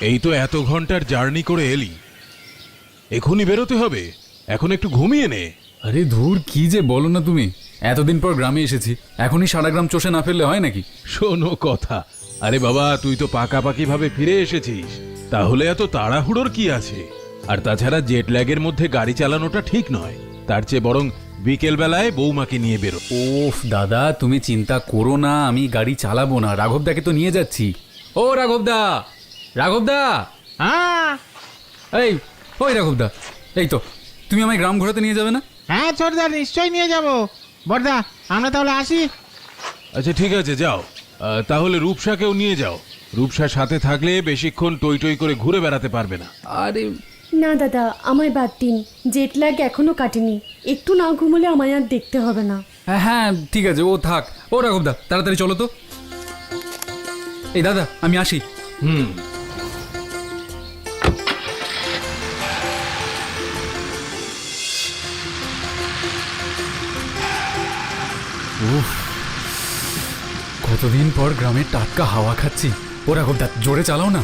এই তো এত ঘন্টার জার্নি করে এলি, এখনই বেরোতে হবে। এখন একটু ঘুমিয়ে নে। আরে ধুর, কি যে বলো না তুমি। এতদিন পর গ্রামে এসেছি, এখনই সারা গ্রাম চষে না ফেললে হয় নাকি? শোনো কথা, আরে বাবা তুই তো পাকাপাকি ভাবে ফিরে এসেছিস, তাহলে এত তাড়াহুড়োর কি আছে? আর তাছাড়া জেট ল্যাগের মধ্যে গাড়ি চালানোটা ঠিক নয়, তার চেয়ে বরং বিকেল বেলায় বৌমাকে নিয়ে বেরো। ওফ দাদা, তুমি চিন্তা করো না, আমি গাড়ি চালাবো না, রাঘবদাকে তো নিয়ে যাচ্ছি। ও রাঘবদা, রাঘবদা, হ্যাঁ এই ওই রাঘবদা, এই তো তুমি আমায় গ্রাম ঘোরাতে নিয়ে যাবে না? হ্যাঁ ছোটদা, নিশ্চয়ই নিয়ে যাব। বড়দা, আমরা তাহলে আসি। আচ্ছা ঠিক আছে, যাও। তাহলে রূপসাকেও নিয়ে যাও। রূপসার সাথে থাকলে বেশিক্ষণ টই টই করে ঘুরে বেড়াতে পারবে না। আরে না দাদা, আমায় বাদ দিন। জেট ল্যাগ এখনো কাটেনি, একটু না ঘুমোলে আমায় আর দেখতে হবে না। হ্যাঁ ঠিক আছে, ও থাক। ও রাঘবদা, তাড়াতাড়ি চলো তো। এই দাদা, আমি আসি। হুম। উফ, কতদিন পর গ্রামের টাটকা হাওয়া খাচ্ছি। ও রাঘবদা, জোরে চালাও না।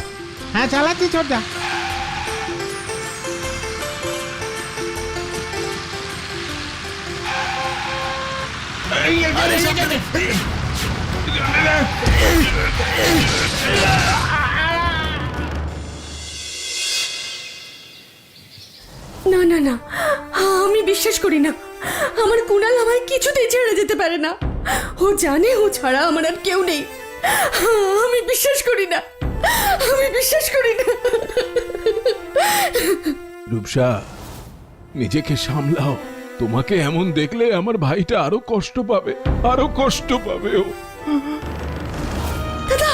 হ্যাঁ চালাচ্ছি ছোটদা। না না না, আমি বিশ্বাস করি না। আমার কুণাল আমায় কিছুতেই ছেড়ে যেতে পারে না। ও জানে ও ছাড়া আমার আর কেউ নেই। আমি বিশ্বাস করি না, আমি বিশ্বাস করি না। রূপসা, নিজেকে সামলাও। তোমাকে এমন দেখলে আমার ভাইটা আরো কষ্ট পাবে, আরো কষ্ট পাবে ও। দাদা,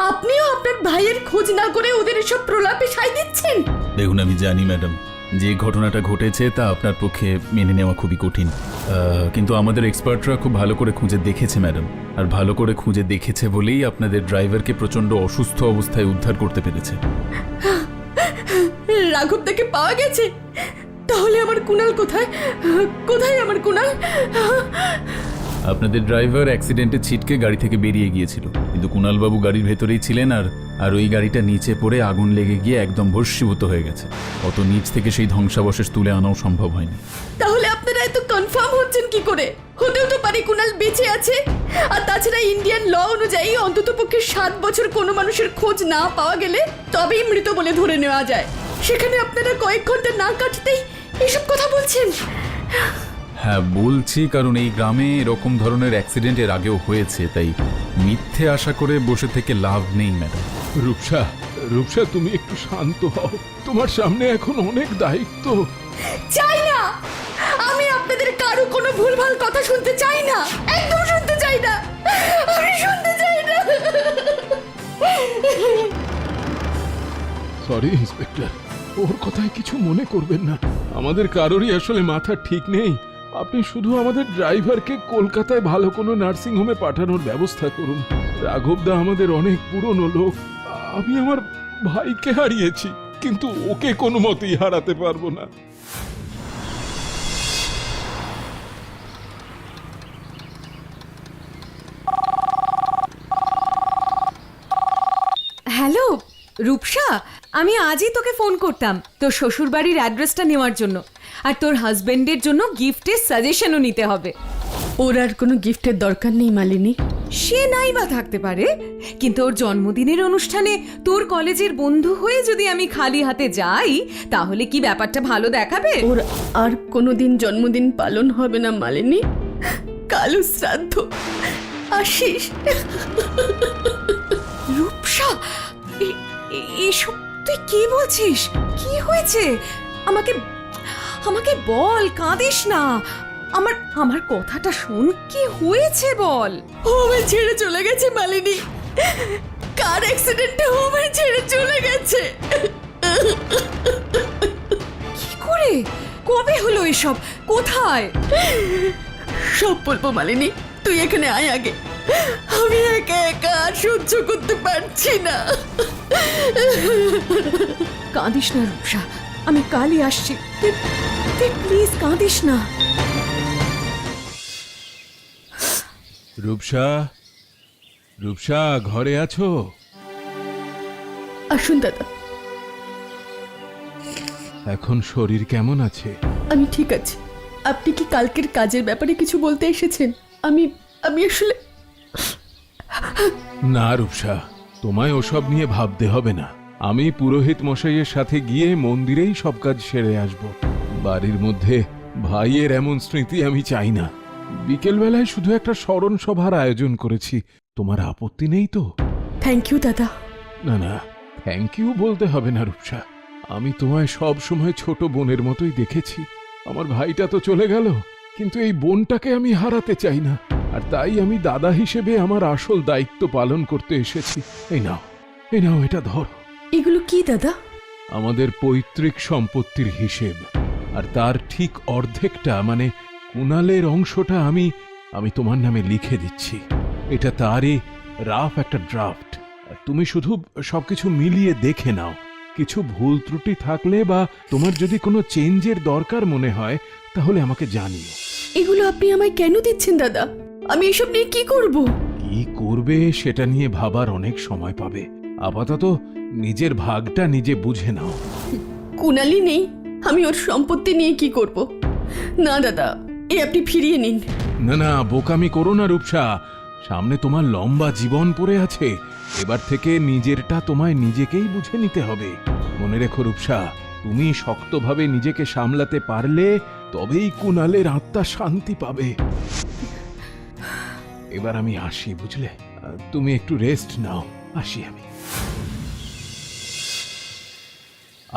আপনিও আপনার ভাইয়ের খোঁজ না করে ওদের এসব প্রলাপে সায় দিচ্ছেন? দেখুন, আমি জানি ম্যাডাম, যে ঘটনাটা ঘটেছে তা আপনার পক্ষে মেনে নেওয়া খুবই কঠিন, কিন্তু আমাদের এক্সপার্টরা খুব ভালো করে খুঁজে দেখেছে ম্যাডাম। আর ভালো করে খুঁজে দেখেছে বলেই আপনাদের ড্রাইভারকে প্রচণ্ড অসুস্থ অবস্থায় উদ্ধার করতে পেরেছে। রাঘবদাকে পাওয়া গেছে? তাহলে আমার কুণাল কোথায়? কোথায় আমার কুণাল? আপনাদের ড্রাইভার অ্যাক্সিডেন্টে ছিটকে গাড়ি থেকে বেরিয়ে গিয়েছিল, কিন্তু কুণালবাবু গাড়ির ভেতরেই ছিলেন। আর ওই গাড়িটা নিচে পড়ে আগুন লেগে গিয়ে একদম ভস্মীভূত হয়ে গেছে। অত নিচ থেকে সেই ধ্বংসাবশেষ তুলে আনাও সম্ভব হয়নি। তাহলে আপনারা এত কনফার্ম হচ্ছেন কি করে? হতেও তো পারে কুণাল বেঁচে আছে। আর তাছাড়া ইন্ডিয়ান ল অনুযায়ী অন্ততপক্ষে 7 বছর কোনো মানুষের খোঁজ না পাওয়া গেলে তবেই মৃত বলে ধরে নেওয়া যায়। সেখানে আপনারা কয়েক ঘন্টা না কাটতেই এসব কথা বলছেন? হ্যাঁ বলছি, কারণ এই গ্রামে এরকম ধরনের অ্যাক্সিডেন্ট এর আগেও হয়েছে, তাই মিথ্যে আশা করে বসে থেকে লাভ নেই ম্যাডাম। রূপসা, রূপসা তুমি একটু শান্ত হও, তোমার সামনে এখন অনেক দায়িত্ব। চাই না, আমি আপনাদের কারো কোনো ভুলভাল কথা শুনতে চাই না, একদম শুনতে চাই না, আমি শুনতে চাই না। সরি ইন্সপেক্টর, ওর কথায় কিছু মনে করবেন না। আমাদের কারোরই আসলে মাথা ঠিক নেই। আপনি শুধু আমাদের ড্রাইভারকে কলকাতায় ভালো কোনো নার্সিং হোমে পাঠানোর ব্যবস্থা করুন। রাঘবদা আমাদের অনেক পুরনো লোক। আমি আমার ভাইকে হারিয়েছি, কিন্তু ওকে কোনো মতেই হারাতে পারবো না। হ্যালো রূপসা, আমি আজই তোকে ফোন করতাম তোর শ্বশুরবাড়ির অ্যাড্রেসটা নেওয়ার জন্য, আর তোর হাজবেন্ডের জন্য গিফটের সাজেশনও নিতে হবে। ওর আর কোনো গিফটের দরকার নেই মালিনী। সে নাই বা থাকতে পারে, কিন্তু ওর জন্মদিনের অনুষ্ঠানে তোর কলেজের বন্ধু হয়ে যদি আমি খালি হাতে যাই, তাহলে কি ব্যাপারটা ভালো দেখাবে? ওর আর কোনোদিন জন্মদিন পালন হবে না মালিনী। কালু শ্রাদ্ধ, আসিস। রূপসা, এসব তুই কি বলছিস? কি হয়েছে? আমাকে আমাকে বল, কাঁদিস না। আমার কথাটা শোন, কি হয়েছে বল। ও আমায় ছেড়ে চলে গেছে মালিনী, কার অ্যাক্সিডেন্টে ও আমায় ছেড়ে চলে গেছে। কি করে? কবে হলো এসব? কোথায়? সব বলবো মালিনী, তুই এখানে আয় আগে। আমি একা একা আর সহ্য করতে পারছি না। কাঁদিস না রূপসা, আমি কালই আসছি। তুই প্লিজ কাঁদিস না। রূপসা, রূপসা ঘরে আছো? আসুন দাদা। এখন শরীর কেমন আছে? আমি ঠিক আছি। আপনি কি কালকের কাজের ব্যাপারে কিছু বলতে এসেছেন? আমি আমি আসলে না রূপসা, তোমায় ওসব নিয়ে ভাবতে হবে না। আমি পুরোহিত মশাইয়ের সাথে গিয়ে মন্দিরেই সব কাজ সেরে আসব। বাড়ির মধ্যে ভাইয়ের এমন স্মৃতি আমি চাই না। বিকেলবেলায় শুধু একটা স্মরণ সভার আয়োজন করেছি, তোমার আপত্তি নেই তো? থ্যাংক ইউ দাদা। না না, থ্যাংক ইউ বলতে হবে না রূপসা। আমি তোমায় সব সময় ছোট বোনের মতোই দেখেছি। আমার ভাইটা তো চলে গেল, কিন্তু এই বোনটাকে আমি হারাতে চাই না। আর তাই আমি দাদা হিসেবে আমার আসল দায়িত্ব পালন করতে এসেছি। এই নাও, এই নাও, এটা ধরো। এগুলো কি দাদা? আমাদের পৈতৃক সম্পত্তির হিসেব, আর তার ঠিক অর্ধেকটা মানে কুণালের অংশটা আমি তোমার নামে লিখে দিচ্ছি। এটা তারই রাফ একটা ড্রাফট। তুমি শুধু সবকিছু মিলিয়ে দেখে নাও। কিছু ভুল ত্রুটি থাকলে বা তোমার যদি কোনো চেঞ্জের দরকার মনে হয় তাহলে আমাকে জানিও। এগুলো আপনি আমায় কেন দিচ্ছেন দাদা? আমি এসব নিয়ে কি করব? কি করবে সেটা নিয়ে ভাবার অনেক সময় পাবে। আপাতত নিজের ভাগটা নিজে বুঝে নাও। কুণালি নেই, আমি ওর সম্পত্তি নিয়ে কি করব? না দাদা, আপনি ফিরিয়ে নিন। না না, বোকামি করো না রূপসা। সামনে তোমার লম্বা জীবন পড়ে আছে। এবার থেকে নিজেরটা তোমায় নিজেকেই বুঝে নিতে হবে। মনে রেখো রূপসা, তুমি শক্তভাবে নিজেকে সামলাতে পারলে তবেই কুণালের আত্মা শান্তি পাবে। এবার আমি আসি, বুঝলে? তুমি একটু রেস্ট নাও, আসি আমি।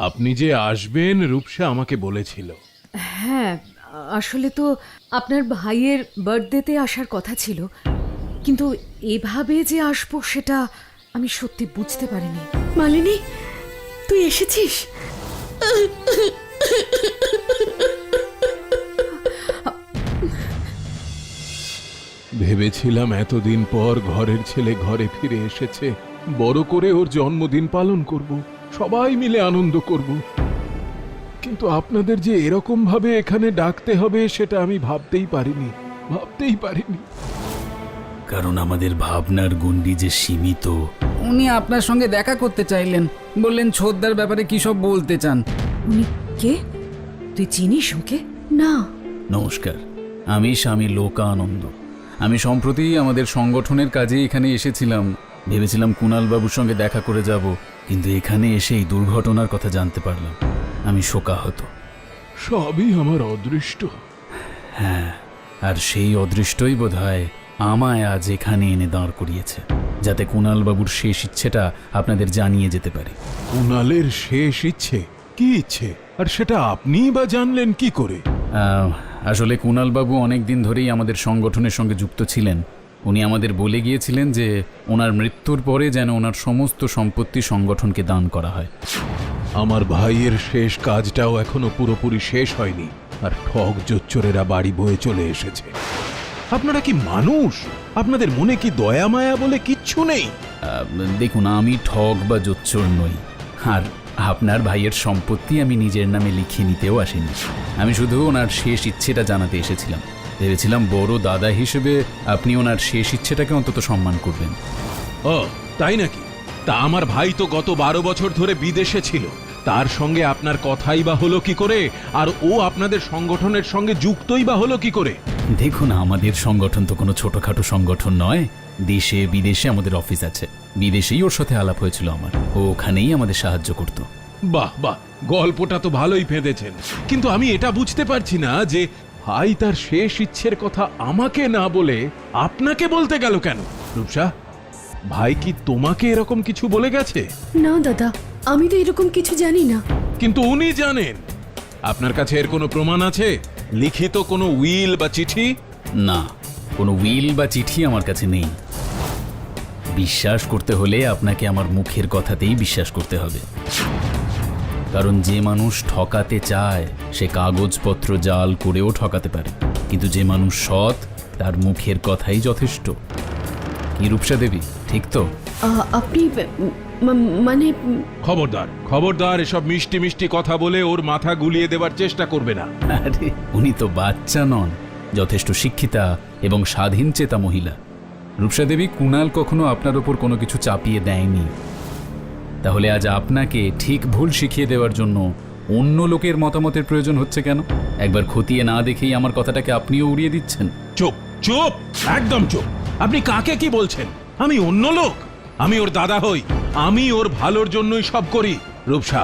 আপনি যে আসবেন রূপসা আমাকে বলেছিল। হ্যাঁ, আসলে তো আপনার ভাইয়ের বার্থডেতে আসার কথা ছিল, কিন্তু এভাবে যে আসবো সেটা আমি সত্যি বুঝতে পারিনি। মালিনী, তুই এসেছিস? ভেবেছিলাম এতদিন পর ঘরের ছেলে ঘরে ফিরে এসেছে, বড় করে ওর জন্মদিন পালন করব, সবাই মিলে আনন্দ করব। কিন্তু আপনাদের যে এরকম ভাবে এখানে ডাকতে হবে সেটা আমি ভাবতেই পারিনি। কারণ আমাদের ভাবনার গণ্ডি যে সীমিত। উনি আপনার সঙ্গে দেখা করতে চাইলেন, বললেন ছোটদার ব্যাপারে কি সব বলতে চান। উনি কে? তুই চিনিস ওকে? না। নমস্কার, আমি স্বামী লোকানন্দ। আমি সম্প্রতি আমাদের সংগঠনের কাজে এখানে এসেছিলাম। ভেবেছিলাম কুণালবাবুর সঙ্গে দেখা করে যাব, কিন্তু এখানে এসে এই দুর্ঘটনার কথা জানতে পারলাম। আমি শোকাহত। সবই আমার অদৃষ্ট। হ্যাঁ, আর সেই অদৃষ্টই বোধহয় আমায় আজ এখানে এনে দাঁড় করিয়েছে, যাতে কুণালবাবুর শেষ ইচ্ছেটা আপনাদের জানিয়ে যেতে পারি। কুণালের শেষ ইচ্ছে? কি ইচ্ছে? আর সেটা আপনিই বা জানলেন কি করে? আসলে কুণালবাবু অনেক দিন ধরেই আমাদের সংগঠনের সঙ্গে যুক্ত ছিলেন। উনি আমাদের বলে গিয়েছিলেন যে ওনার মৃত্যুর পরে যেন ওনার সমস্ত সম্পত্তি সংগঠনকে দান করা হয়। আমার ভাইয়ের শেষ কাজটাও এখনো পুরোপুরি শেষ হয়নি, আর ঠক জোচ্চোরেরা বাড়ি বয়ে চলে এসেছে। আপনারা কি মানুষ? আপনাদের মনে কি দয়া মায়া বলে কিচ্ছু নেই? দেখুন, আমি ঠগ বা জোচ্চোর নই, আর আপনার ভাইয়ের সম্পত্তি আমি নিজের নামে লিখিয়ে নিতেও আসিনি। আমি শুধু ওনার শেষ ইচ্ছেটা জানাতে এসেছিলাম। ভেবেছিলাম বড় দাদা হিসেবে আপনি ওনার শেষ ইচ্ছেটাকে অন্তত সম্মান করবেন। ও তাই নাকি? তা আমার ভাই তো গত 12 বছর ধরে বিদেশে ছিল। তার সঙ্গে আপনার কথাই বা হলো কি করে? আর ও আপনাদের সংগঠনের সঙ্গে যুক্তই বা হলো কি করে? দেখুন, আমাদের সংগঠন তো কোনো ছোটখাটো সংগঠন নয়। দেশে বিদেশে আমাদের অফিস আছে। বিদেশেই ওর সাথে আলাপ হয়েছিল আমার। ও ওখানেই আমাদের সাহায্য করত। বাহ বাহ, গল্পটা তো ভালোই ফেঁদেছেন। কিন্তু আমি এটা বুঝতে পারছি না যে ভাই তার শেষ ইচ্ছের কথা আমাকে না বলে আপনাকে বলতে গেল কেন? রূপসা, ভাই কি তোমাকে এরকম কিছু বলে গেছে? না দাদা, আমি তো এরকম কিছু জানি না। কিন্তু উনি জানেন। আপনার কাছে এর কোনো প্রমাণ আছে? লিখিত কোনো উইল বা চিঠি? না, কোনো উইল বা চিঠি আমার কাছে নেই। বিশ্বাস করতে হলে আপনাকে আমার মুখের কথাতেই বিশ্বাস করতে হবে। কারণ যে মানুষ ঠকাতে চায় সে কাগজপত্র জাল করেও ঠকাতে পারে, কিন্তু যে মানুষ সৎ তার মুখের কথাই যথেষ্ট। কি রূপসা দেবী, ঠিক তো? আপনি মানে খবরদার, খবরদার, এসব মিষ্টি মিষ্টি কথা বলে ওর মাথা গুলিয়ে দেবার চেষ্টা করবে না। আরে, উনি তো বাচ্চা নন, যথেষ্ট শিক্ষিতা এবং স্বাধীন চেতা মহিলা। রূপসা দেবী, কুণাল কখনো আপনার ওপর কোনো কিছু চাপিয়ে দেয়নি। তাহলে আজ আপনাকে ঠিক ভুল শিখিয়ে দেওয়ার জন্য অন্য লোকের মতামতের প্রয়োজন হচ্ছে কেন? একবার খতিয়ে না দেখেই আমার কথাটাকে আপনিও উড়িয়ে দিচ্ছেন। চুপ চুপ, একদম চুপ। আপনি কাকে কি বলছেন? আমি অন্য লোক? আমি ওর দাদা হই, আমি ওর ভালোর জন্যই সব করি। রূপসা,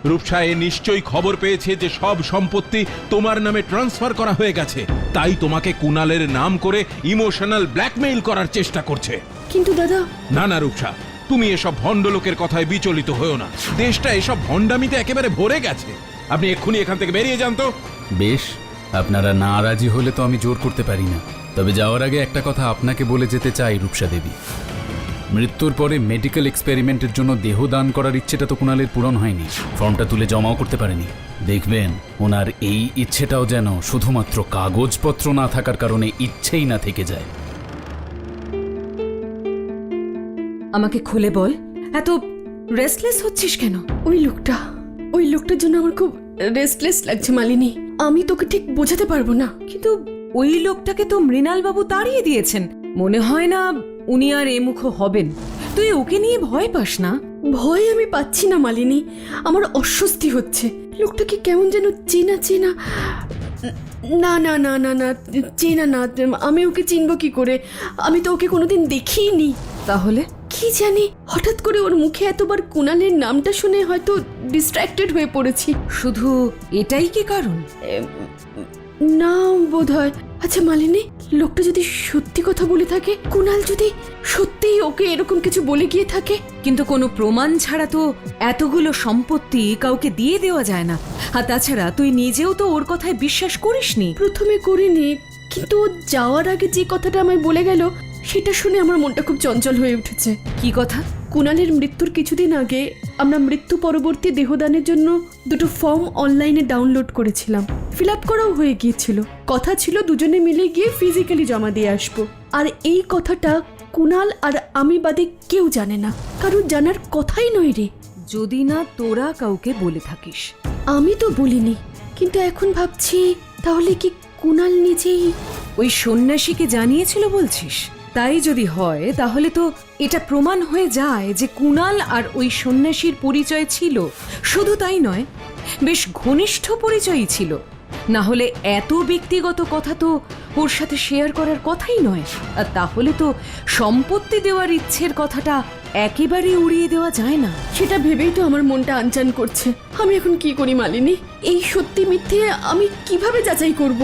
রূপসা এ নিশ্চয়ই খবর পেয়েছে যে সব সম্পত্তি তোমার নামে ট্রান্সফার করা হয়ে গেছে, তাই তোমাকে কুনালের নাম করে ইমোশনাল ব্ল্যাকমেইল করার চেষ্টা করছে। কিন্তু দাদা, না না রূপসা, তুমি এসব ভণ্ড লোকের কথায় বিচলিত হয়েও না। দেশটা এসব ভণ্ডামিতে একেবারে ভরে গেছে। আপনি এক্ষুনি এখান থেকে বেরিয়ে যান তো। বেশ, আপনারা না রাজি হলে তো আমি জোর করতে পারি না। তবে যাওয়ার আগে একটা কথা আপনাকে বলে যেতে চাই রূপসা দেবী, মৃত্যুর পরে মেডিকেল এক্সপেরিমেন্টের জন্য দেহ দান করার ইচ্ছেটা তো কুণালের পূরণ হয়নি, ফর্মটা তুলে জমাও করতে পারেনি। দেখবেন ওনার এই ইচ্ছেটাও যেন শুধুমাত্র কাগজপত্র না থাকার কারণে ইচ্ছেই না থেকে যায়। আমাকে খুলে বল, এত রেস্টলেস হচ্ছিস কেন? ওই লোকটার জন্য আমার খুব রেস্টলেস লাগছে মালিনী। আমি তোকে ঠিক বোঝাতে পারবো না। কিন্তু ওই লোকটাকে তো মৃণাল বাবু তাড়িয়ে দিয়েছেন, মনে হয় না উনি আর এমুখ হবেন। তুই ওকে নিয়ে ভয় পাস না? ভয় আমি পাচ্ছি না মালিনী, আমার অস্বস্তি হচ্ছে। লোকটাকে কেমন যেন চেনা চেনা। না না না না না, চেনা না। আমি ওকে চিনব কি করে? আমি তো ওকে কোনোদিন দেখিনি। তাহলে কি জানি, হঠাৎ করে ওর মুখে এতবার কুণালের নামটা শুনে হয়তো ডিস্ট্র্যাক্টেড হয়ে পড়েছি। শুধু এটাই কি কারণ? না বোধহয়। আচ্ছা মালিনী, লোকটা যদি সত্যি কথা বলে থাকে, কুণাল যদি সত্যিই ওকে এরকম কিছু বলে গিয়ে থাকে। কিন্তু কোনো প্রমাণ ছাড়া তো এতগুলো সম্পত্তি কাউকে দিয়ে দেওয়া যায় না। আর তাছাড়া তুই নিজেও তো ওর কথায় বিশ্বাস করিসনি। প্রথমে করিনি, কিন্তু ও যাওয়ার আগে যে কথাটা আমায় বলে গেল, সেটা শুনে আমার মনটা খুব চঞ্চল হয়ে উঠেছে। কি কথা? কুণালের মৃত্যুর কিছুদিন আগে আমরা মৃত্যু পরবর্তী দেহদানের জন্য দুটো ফর্ম অনলাইনে ডাউনলোড করেছিলাম। ফিল আপ করাও হয়ে গিয়েছিল। কথা ছিল দুজনে মিলে গিয়ে ফিজিক্যালি জমা দিয়ে আসবো। আর এই কথাটা কুণাল আর আমি বাদে কেউ জানে না, কারণ জানার কথাই নয় রে। যদি না তোরা কাউকে বলে থাকিস। আমি তো বলিনি, কিন্তু এখন ভাবছি তাহলে কি কুণাল নিজেই ওই সন্ন্যাসীকে জানিয়েছিল বলছিস? তাই যদি হয় তাহলে তো এটা প্রমাণ হয়ে যায় যে কুণাল আর ওই সন্ন্যাসীর পরিচয় ছিল। শুধু তাই নয়, বেশ ঘনিষ্ঠ পরিচয়ই ছিল। না হলে এত ব্যক্তিগত কথা তো ওর সাথে শেয়ার করার কথাই নয়। আর তাহলে তো সম্পত্তি দেওয়ার ইচ্ছের কথাটা একেবারে উড়িয়ে দেওয়া যায় না। সেটা ভেবেই তো আমার মনটা আনচান করছে। আমি এখন কি করি মালিনী? এই সত্যি মিথ্যে আমি কিভাবে যাচাই করব?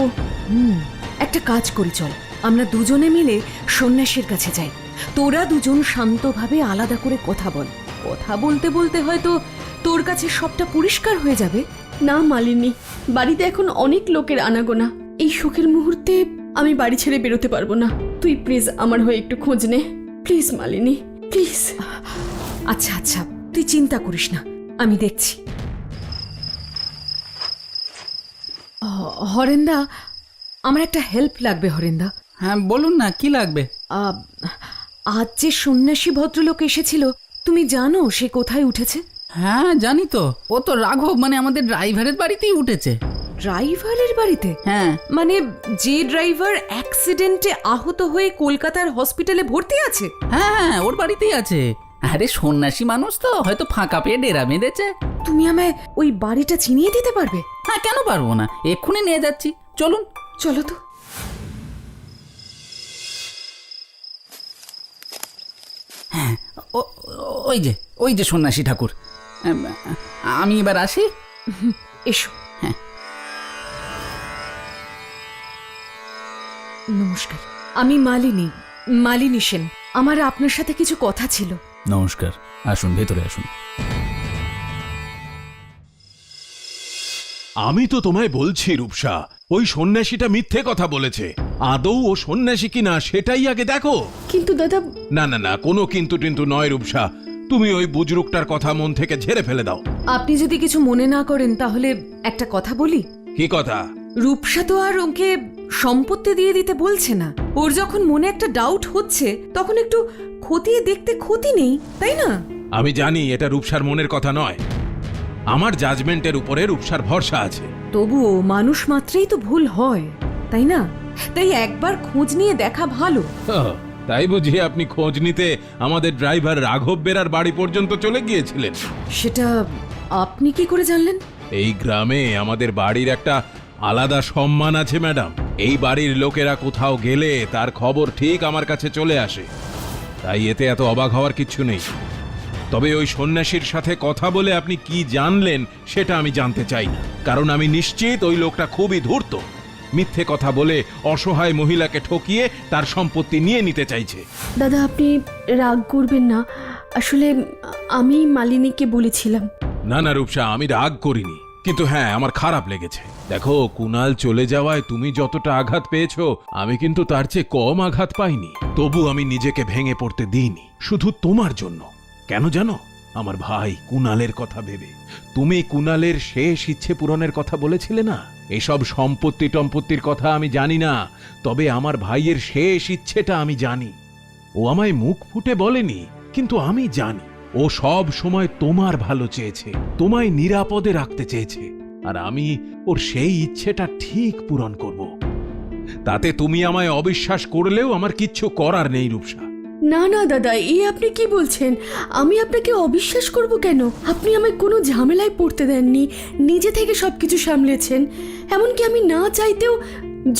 একটা কাজ করি, চল আমরা দুজনে মিলে সন্ন্যাসীর কাছে যাই। তোরা দুজন শান্তভাবে আলাদা করে কথা বল। কথা বলতে বলতে হয়তো তোর কাছে সবটা পরিষ্কার হয়ে যাবে। না মালিনী, বাড়িতে এখন অনেক লোকের আনাগোনা। এই শোকের মুহূর্তে আমি বাড়ি ছেড়ে বেরোতে পারবো না। তুই প্লিজ আমার হয়ে একটু খোঁজ নে, প্লিজ মালিনী, প্লিজ। আচ্ছা আচ্ছা, তুই চিন্তা করিস না, আমি দেখছি। হরেন্দা, আমার একটা হেল্প লাগবে। হরেন্দা, হ্যাঁ বলুন না, কি লাগবে? আজ যে সন্ন্যাসী ভদ্রলোক এসেছিল, তুমি জানো সে কোথায় উঠেছে? হ্যাঁ জানি তো, ও তো রাঘব মানে আমাদের ড্রাইভারের বাড়িতেই উঠেছে। ড্রাইভারের বাড়িতে? হ্যাঁ। মানে যে ড্রাইভার অ্যাক্সিডেন্টে আহত হয়ে কলকাতার হসপিটালে ভর্তি আছে? হ্যাঁ ওর বাড়িতেই আছে। আরে সন্ন্যাসী মানুষ তো, হয়তো ফাঁকা পেয়ে ডেরা বেঁধেছে। তুমি আমায় ওই বাড়িটা চিনিয়ে দিতে পারবে? হ্যাঁ কেন পারবো না, এক্ষুনি নিয়ে যাচ্ছি, চলুন। চলো তো। হ্যাঁ ওই যে সন্ন্যাসী ঠাকুর। আমি এবার আসি। এসো। হ্যাঁ। নমস্কার, আমি মালিনী সেন। আমার আপনার সাথে কিছু কথা ছিল। নমস্কার, আসুন ভেতরে আসুন। আমি তো তোমায় বলছি রূপসা, ওই সন্ন্যাসীটা মিথ্যে কথা বলেছে। আদৌ ও সন্ন্যাসী কিনা সেটাই আগে দেখো। কিন্তু দাদা। না না না, কোনো কিন্তু টিন্তু নয় রূপসা। তুমি ওই বুজরুকটার কথা মন থেকে ঝেড়ে ফেলে দাও। আপনি যদি কিছু মনে না করেন তাহলে একটা কথা বলি। কি কথা? রূপসা তো আর ওকে সম্পত্তি দিয়ে দিতে বলছে না। ওর যখন মনে একটা ডাউট হচ্ছে, তখন একটু খতিয়ে দেখতে ক্ষতি নেই, তাই না? আমি জানি এটা রূপসার মনের কথা নয়। আমার জাজমেন্টের উপরে রূপসার ভরসা আছে। তবুও মানুষ মাত্রেই তো ভুল হয়, তাই না? তাই একবার খোঁজ নিয়ে দেখা ভালো। তাই বুঝি আপনি খোঁজ নিতে আমাদের ড্রাইভার রাঘব বেরার বাড়ি পর্যন্ত চলে গিয়েছিলেন? সেটা আপনি কি করে জানলেন? এই গ্রামে আমাদের বাড়ির একটা আলাদা সম্মান আছে ম্যাডাম। এই বাড়ির লোকেরা কোথাও গেলে তার খবর ঠিক আমার কাছে চলে আসে, তাই এতে এত অবাক হওয়ার কিছু নেই। তবে ওই সন্ন্যাসীর সাথে কথা বলে আপনি কি জানলেন সেটা আমি জানতে চাই না, কারণ আমি নিশ্চিত ওই লোকটা খুবই ধূর্ত। মিথ্যে কথা বলে অসহায় মহিলাকে ঠকিয়ে তার সম্পত্তি নিয়ে নিতে চাইছে। দাদা আপনি রাগ করবেন না, আসলে আমি মালিনীকে বলেছিলাম। না না রূপসা, আমি রাগ করিনি, কিন্তু হ্যাঁ আমার খারাপ লেগেছে। দেখো, কুনাল চলে যাওয়ায় তুমি যতটা আঘাত পেয়েছো আমি কিন্তু তার চেয়ে কম আঘাত পাইনি। তবু আমি নিজেকে ভেঙে পড়তে দিইনি, শুধু তোমার জন্য। কেন জানো? আমার ভাই কুনালের কথা ভেবে। তুমি কুনালের শেষ ইচ্ছে পূরণের কথা বলেছিলে না? এসব সম্পত্তি টম্পত্তির কথা আমি জানি না, তবে আমার ভাইয়ের শেষ ইচ্ছেটা আমি জানি। ও আমায় মুখ ফুটে বলেনি, কিন্তু আমি জানি ও সব সময় তোমার ভালো চেয়েছে, তোমায় নিরাপদে রাখতে চেয়েছে, আর আমি ওর সেই ইচ্ছেটা ঠিক পূরণ করব। তাতে তুমি আমায় অবিশ্বাস করলেও আমার কিচ্ছু করার নেই রূপসা। না না দাদা, এই আপনি কি বলছেন? আমি আপনাকে অবিশ্বাস করব কেন? আপনি আমায় কোনো ঝামেলায় পড়তে দেননি, নিজে থেকে সবকিছু সামলেছেন। এমনকি আমি না চাইতেও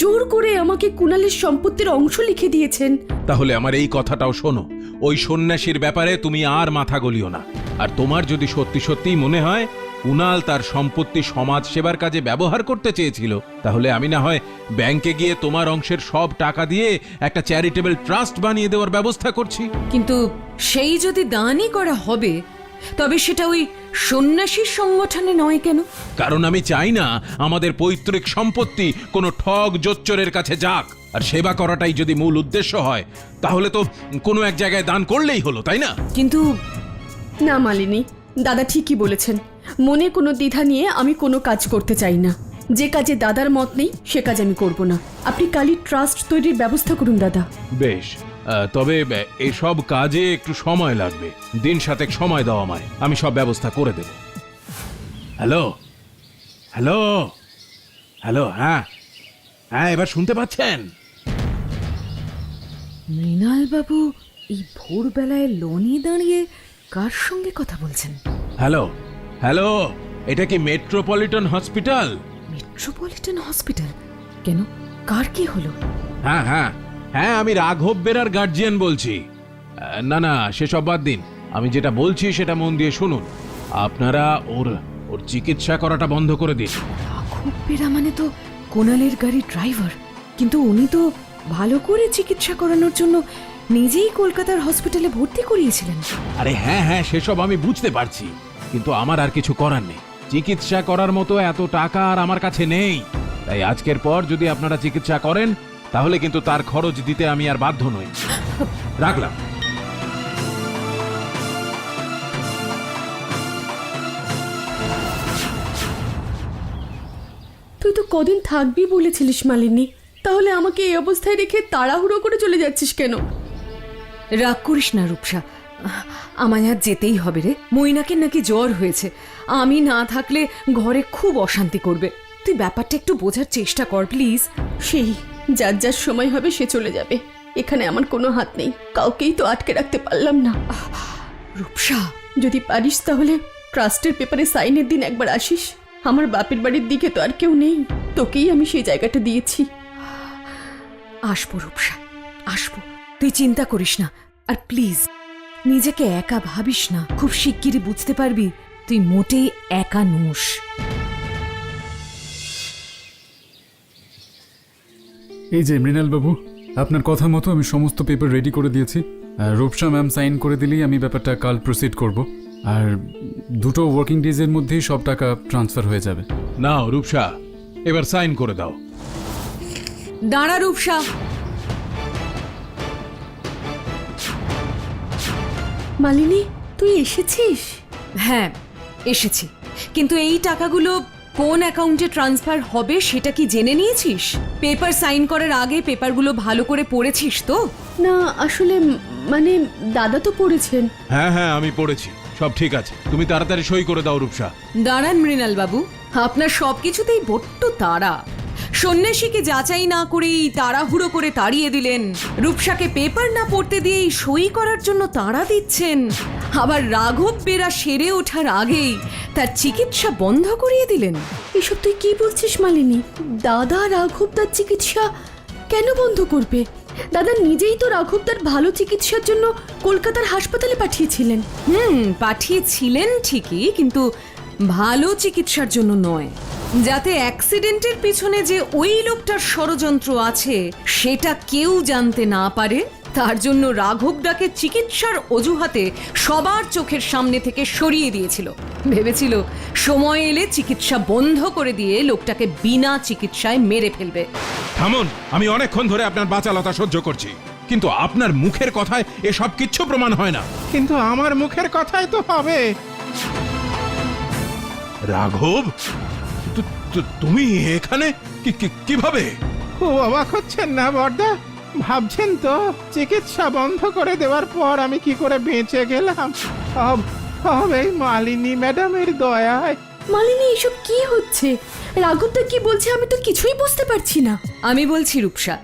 জোর করে আমাকে কুনালের সম্পত্তির অংশ লিখে দিয়েছেন। তাহলে আমার এই কথাটাও শোনো, ওই সন্ন্যাসীর ব্যাপারে তুমি আর মাথা গলিও না। আর তোমার যদি সত্যি সত্যিই মনে হয় কুনাল তার সম্পত্তি সমাজ সেবার কাজে ব্যবহার করতে চেয়েছিল, তাহলে আমি না হয় ব্যাংকে গিয়ে তোমার অংশের সব টাকা দিয়ে একটা চ্যারিটেবল ট্রাস্ট বানিয়ে দেওয়ার ব্যবস্থা করছি। কিন্তু সেই যদি দানই করা হবে, তবে সেটা ওই সন্ন্যাসীর সংগঠনে নয় কেন? কারণ আমি চাই না আমাদের পৈতৃক সম্পত্তি কোনো ঠগ জোচ্চরের কাছে যাক। আর সেবা করাটাই যদি মূল উদ্দেশ্য হয়, তাহলে তো কোনো এক জায়গায় দান করলেই হলো, তাই না? কিন্তু না মালিনী, দাদা ঠিকই বলেছেন। মনে কোনো দ্বিধা নিয়ে আমি কোনো কাজ করতে চাই না। যে কাজে দাদার মত নেই সে কাজ আমি করব না। আপনি কালই ট্রাস্ট তৈরির ব্যবস্থা করুন দাদা। বেশ, তবে এসব কাজে একটু সময় লাগবে। দিন সাতেক সময় দাও আমায়, আমি সব ব্যবস্থা করে দেব। হ্যালো হ্যালো হ্যালো, হ্যাঁ হ্যাঁ, এবার শুনতে পাচ্ছেন? মৃণাল বাবু এই ভোরবেলায় লনে দাঁড়িয়ে কার সঙ্গে কথা বলছেন? হ্যালো হ্যালো, এটা কি মেট্রোপলিটন হসপিটাল? Metropolitan hospital? কেন, কার কি হলো? হ্যাঁ হ্যাঁ হ্যাঁ, আমি রাঘব বেরার গার্জিয়ান বলছি। না না, সেসব বাদ দিন, আমি যেটা বলছি সেটা মন দিয়ে শুনুন। আপনারা ওর চিকিৎসা করাটা বন্ধ করে দিন। রাঘব বেরা মানে তো কোনালের গাড়ির ড্রাইভার, কিন্তু উনি তো ভালো করে চিকিৎসা করানোর জন্য নিজেই কলকাতার হসপিটালে ভর্তি করিয়েছিলেন। আরে হ্যাঁ হ্যাঁ, সেসব আমি বুঝতে পারছি, কিন্তু আমার আর কিছু করার নেই। চিকিৎসা করার মতো এত টাকা আর আমার কাছে নেই। তাই আজকের পর যদি আপনারা চিকিৎসা করেন, তাহলে কিন্তু তার খরচ দিতে আমি আর বাধ্য নই। রাখলাম। তুই তো কদিন থাকবি বলেছিলিস মালিনী, তাহলে আমাকে এই অবস্থায় রেখে তাড়াহুড়ো করে চলে যাচ্ছিস কেন? রাগ করিস না রূপসা, আমায় আর যেতেই হবে রে। মৈনাকের নাকি জ্বর হয়েছে, আমি না থাকলে ঘরে খুব অশান্তি করবে। তুই ব্যাপারটা একটু বোঝার চেষ্টা কর প্লিজ। সেই যার যার সময় হবে সে চলে যাবে, এখানে আমার কোনো হাত নেই। কাউকেই তো আটকে রাখতে পারলাম না। রূপসা, যদি পারিস তাহলে ট্রাস্টের পেপারে সাইনের দিন একবার আসিস। আমার বাপের বাড়ির দিকে তো আর কেউ নেই, তোকেই আমি সেই জায়গাটা দিয়েছি। আসবো রূপসা, আসবো, তুই চিন্তা করিস না। আর প্লিজ নিজেকে একা ভাবিস না, খুব শিগগিরই বুঝতে পারবি তুই মোটেই একা নোস। এই যে মৃণাল বাবু, আপনার কথা মতো আমি সমস্ত পেপার রেডি করে দিয়েছি। আর রূপসা ম্যাম সাইন করে দিলেই আমি ব্যাপারটা কাল প্রসিড করব। আর 2 ওয়ার্কিং ডেজের মধ্যেই সব টাকা ট্রান্সফার হয়ে যাবে। নাও রূপসা, এবার সাইন করে দাও। দাঁড়া রূপসা, মালিনী তুই এসেছিস? হ্যাঁ এসেছি, কিন্তু এই টাকাগুলো কোন অ্যাকাউন্টে ট্রান্সফার হবে সেটা কি জেনে নিয়েছিস? পেপার সাইন করার আগে পেপারগুলো ভালো করে পড়েছিস তো? না আসলে মানে দাদা তো পড়েছেন। হ্যাঁ হ্যাঁ, আমি পড়েছি, সব ঠিক আছে। তুমি তাড়াতাড়ি সই করে দাও রূপসা। দাঁড়ান মৃণাল বাবু, আপনার সবকিছুতেই বড্ড তাড়া। সন্ন্যাসীকে যাচাই না করেই তাড়াহুড়ো করে তাড়িয়ে দিলেন, রূপসাকে পেপার না পড়তে দিয়েই সই করার জন্য তাড়া দিচ্ছেন, আবার রাঘব বেরা সেরে ওঠার আগেই তার চিকিৎসা বন্ধ করিয়ে দিলেন। এসব তুই কি বলছিস মালিনী? দাদা রাঘব তার চিকিৎসা কেন বন্ধ করবে? দাদা নিজেই তো রাঘব তার ভালো চিকিৎসার জন্য কলকাতার হাসপাতালে পাঠিয়েছিলেন। পাঠিয়েছিলেন ঠিকই, কিন্তু ভালো চিকিৎসার জন্য নয়। যাতে অ্যাক্সিডেন্টের পিছনে যে ওই লোকটার ষড়যন্ত্র আছে সেটা কেউ জানতে না পারে, তার জন্য রাঘবদাকে চিকিৎসার অজুহাতে সবার চোখের সামনে থেকে সরিয়ে দিয়েছিল। ভেবেছিল সময় এলে চিকিৎসা বন্ধ করে দিয়ে লোকটাকে বিনা চিকিৎসায় মেরে ফেলবে। থামুন, আমি অনেকক্ষণ ধরে আপনার বাচালতা সহ্য করছি, কিন্তু আপনার মুখের কথায় এসব কিচ্ছু প্রমাণ হয় না। কিন্তু আমার মুখের কথাই তো হবে। রাঘব, তুমি এখানে কিভাবে? খুব অবাক হচ্ছেন না বর্দা? ভাবছেন তো চিকিৎসা বন্ধ করে দেওয়ার পর আমি কি করে বেঁচে গেলাম? সব এই মালিনী ম্যাডামের দয়ায়। মালিনী এসব কি হচ্ছে? রাঘবদা কি বলছে আমি তো কিছুই বুঝতে পারছি না। আমি বলছি রূপসা,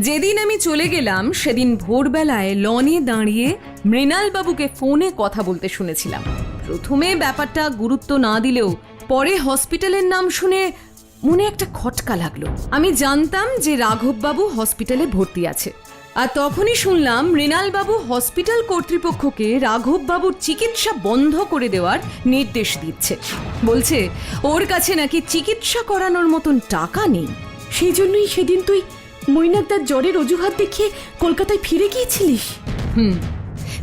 যেদিন আমি চলে গেলাম সেদিন ভোরবেলায় লনে দাঁড়িয়ে মৃণালবাবুকে ফোনে কথা বলতে শুনেছিলাম। প্রথমে ব্যাপারটা গুরুত্ব না দিলেও পরে হসপিটালের নাম শুনে মনে একটা খটকা লাগলো। আমি জানতাম যে রাঘববাবু হসপিটালে ভর্তি আছে, আর তখনই শুনলাম মৃণালবাবু হসপিটাল কর্তৃপক্ষকে রাঘববাবুর চিকিৎসা বন্ধ করে দেওয়ার নির্দেশ দিচ্ছে। বলছে ওর কাছে নাকি চিকিৎসা করানোর মতন টাকা নেই। সেই জন্যই সেদিন তুই মৈনাকদার জ্বরের অজুহাত দেখিয়ে কলকাতায় ফিরে গিয়েছিলিস।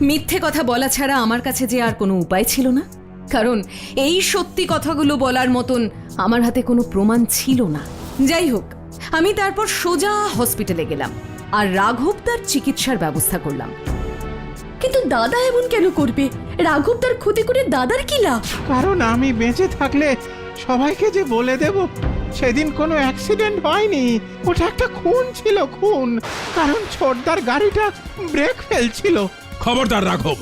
মিথ্যে কথা বলা ছাড়া আমার কাছে যে আর কোনো উপায় ছিল না, কারণ এই সত্যি কথাগুলো বলার মতন আমার হাতে কোনো প্রমাণ ছিল না। যাই হোক, আমি তারপর সোজা হসপিটালে গেলাম আর রাঘবদার চিকিৎসার ব্যবস্থা করলাম। কিন্তু দাদা এমন কেন করবে? রাঘব তার ক্ষতি করে দাদার কি লাভ? কারণ আমি বেঁচে থাকলে সবাইকে যে বলে দেব সেদিন কোনো অ্যাক্সিডেন্ট হয়নি, ওটা একটা খুন ছিল, খুন। কারণ ছোটদার গাড়িটা ব্রেক ফেলছিল। খবরদার রাঘব,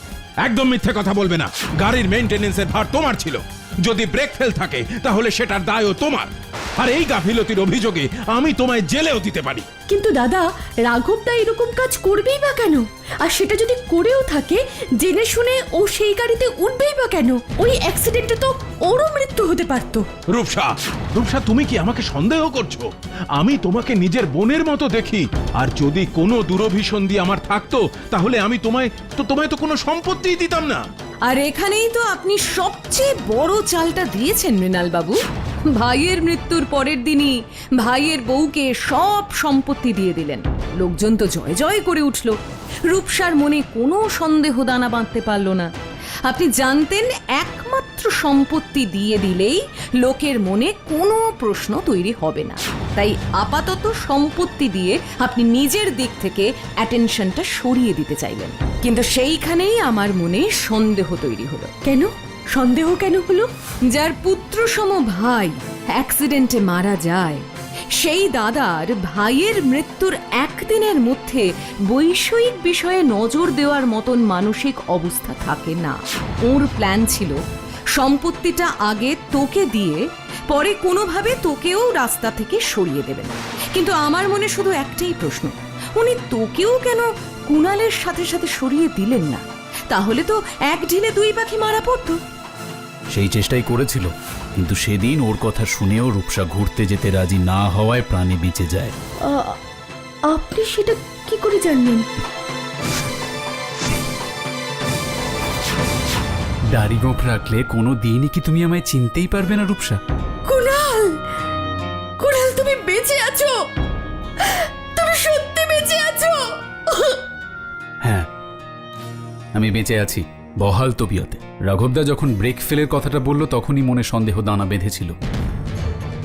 একদম মিথ্যে কথা বলবে না। গাড়ির মেইনটেনেন্সের ভার তোমার ছিল। যদি ব্রেক ফেল থাকে তাহলে সেটার দায়ও তোমার। আর এই গাফিলতির অভিযোগে আমি তোমায় জেলেও দিতে পারি। কিন্তু দাদা, রাঘবদা এরকম কাজ করবেই বা কেন? আর সেটা যদি করেও থাকে, জেনে শুনে ও সেই গাড়িতে উঠবেই বা কেন? ওই অ্যাক্সিডেন্টে তো ওরও মৃত্যু হতে পারতো। রূপসা, তুমি কি আমাকে সন্দেহ করছো? আমি তোমাকে নিজের বোনের মতো দেখি। আর যদি কোনো দুরভিসন্ধি আমার থাকতো তাহলে আমি তোমায় তো কোনো সম্পত্তিই দিতাম না। আর এখানেই তো আপনি সবচেয়ে বড় চালটা দিয়েছেন মৃণালবাবু। ভাইয়ের মৃত্যুর পরের দিনই ভাইয়ের বউকে সব সম্পত্তি দিয়ে দিলেন। লোকজন তো জয় জয় করে উঠল। রূপসার মনে কোনো সন্দেহ দানা বাঁধতে পারল না। আপনি জানতেন একমাত্র সম্পত্তি দিয়ে দিলেই লোকের মনে কোনো প্রশ্ন তৈরি হবে না, তাই আপাতত সম্পত্তি দিয়ে আপনি নিজের দিক থেকে অ্যাটেনশনটা সরিয়ে দিতে চাইলেন। কিন্তু সেইখানেই আমার মনে সন্দেহ তৈরি হলো। কেন সন্দেহ কেন হলো? যার পুত্রসম ভাই অ্যাক্সিডেন্টে মারা যায়, সেই দাদার ভাইয়ের মৃত্যুর একদিনের মধ্যে বৈষয়িক বিষয়ে নজর দেওয়ার মতন মানসিক অবস্থা থাকে না। ওর প্ল্যান ছিল সম্পত্তিটা আগে তোকে দিয়ে পরে কোনোভাবে তোকেও রাস্তা থেকে সরিয়ে দেবেন। কিন্তু আমার মনে শুধু একটাই প্রশ্ন, উনি তোকেও কেন কুণালের সাথে সাথে সরিয়ে দিলেন না? তাহলে তো এক ঢিলে দুই পাখি মারা পড়তো। সেই চেষ্টাই করেছিল, কিন্তু সেদিন ওর কথা শুনেও রূপসা ঘুরতে যেতে রাজি না হওয়ায় প্রাণে বেঁচে যায়। আপনি সেটা কি করে জানলেন? দাড়ি গোঁফ রাখলে কোনো দিনই কি তুমি আমায় চিনতেই পারবে না রূপসা? কুণাল, কুণাল তুমি বেঁচে আছো? তুমি সত্যি বেঁচে আছো? হ্যাঁ, আমি বেঁচে আছি, বহাল তবিয়তে। রাঘবদা যখন ব্রেক ফেলের কথাটা বলল তখনই মনে সন্দেহ দানা বেঁধেছিল।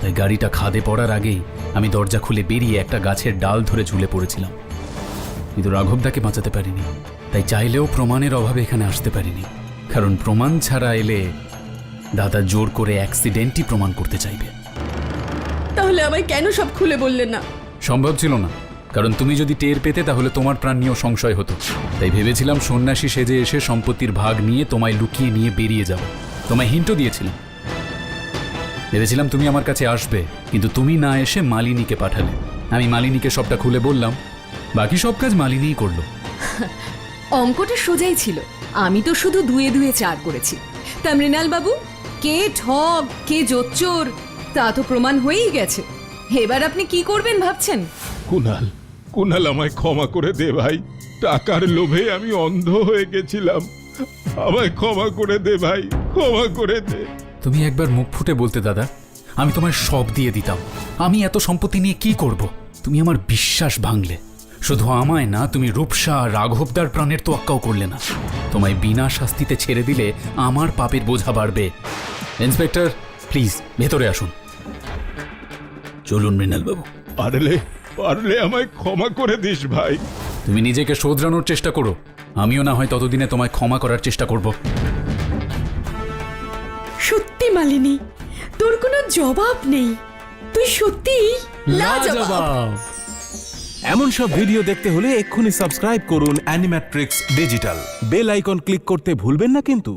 তাই গাড়িটা খাদে পড়ার আগেই আমি দরজা খুলে বেরিয়ে একটা গাছের ডাল ধরে ঝুলে পড়েছিলাম। কিন্তু রাঘবদাকে বাঁচাতে পারিনি, তাই চাইলেও প্রমাণের অভাবে এখানে আসতে পারিনি। কারণ প্রমাণ ছাড়া এলে দাদা জোর করে অ্যাক্সিডেন্টই প্রমাণ করতে চাইবে। তাহলে আমায় কেন সব খুলে বললেন না? সম্ভব ছিল না, কারণ তুমি যদি টের পেতে তাহলে তোমার প্রাণ নিয়েও সংশয় হতো। তাই ভেবেছিলাম সন্ন্যাসী সেজে এসে সম্পত্তির ভাগ নিয়ে তোমায় লুকিয়ে নিয়ে বেরিয়ে যাব। তোমায় হিন্টও দিয়েছিলাম, ভেবেছিলাম তুমি আমার কাছে আসবে, কিন্তু তুমি না এসে মালিনীকে পাঠালে। আমি মালিনীকে সবটা খুলে বললাম, বাকি সব কাজ মালিনীই করলো। অঙ্কটা সোজাই ছিল, আমি তো শুধু 2 2 4 করেছি। তা মৃণাল বাবু, কে ঠগ কে জোচ্চোর তা তো প্রমাণ হয়েই গেছে। এবার আপনি কি করবেন ভাবছেন? কুনাল, কুনাল আমায় ক্ষমা করে দে ভাই। টাকার লোভে আমি অন্ধ হয়ে গেছিলাম, আমায় ক্ষমা করে দে ভাই, ক্ষমা করে দে। তুমি একবার মুখ ফুটে বলতে দাদা, আমি তোমায় সব দিয়ে দিতাম। আমি এত সম্পত্তি নিয়ে কি করব? তুমি আমার বিশ্বাস ভাঙলে। শুধু আমায় না, তুমি রূপসা আর রাঘবদার প্রাণের তোয়াক্কাও করলে না। তোমায় বিনা শাস্তিতে ছেড়ে দিলে আমার পাপের বোঝা বাড়বে। ইন্সপেক্টর, প্লিজ ভেতরে আসুন। চলুন মৃণালবাবু। পারলে পারলে আমায় ক্ষমা করে দিস ভাই। তুমি নিজেকে শোধরানোর চেষ্টা করো, আমিও না হয় ততদিনে তোমায় ক্ষমা করার চেষ্টা করব। সত্যি মালিনী, তোর কোনো জবাব নেই, তুই সত্যি লাজবাব। এমন সব ভিডিও দেখতে হলে এক্ষুনি সাবস্ক্রাইব করুন Animatrix digital. Bell icon click করতে ভুলবেন না কিন্তু।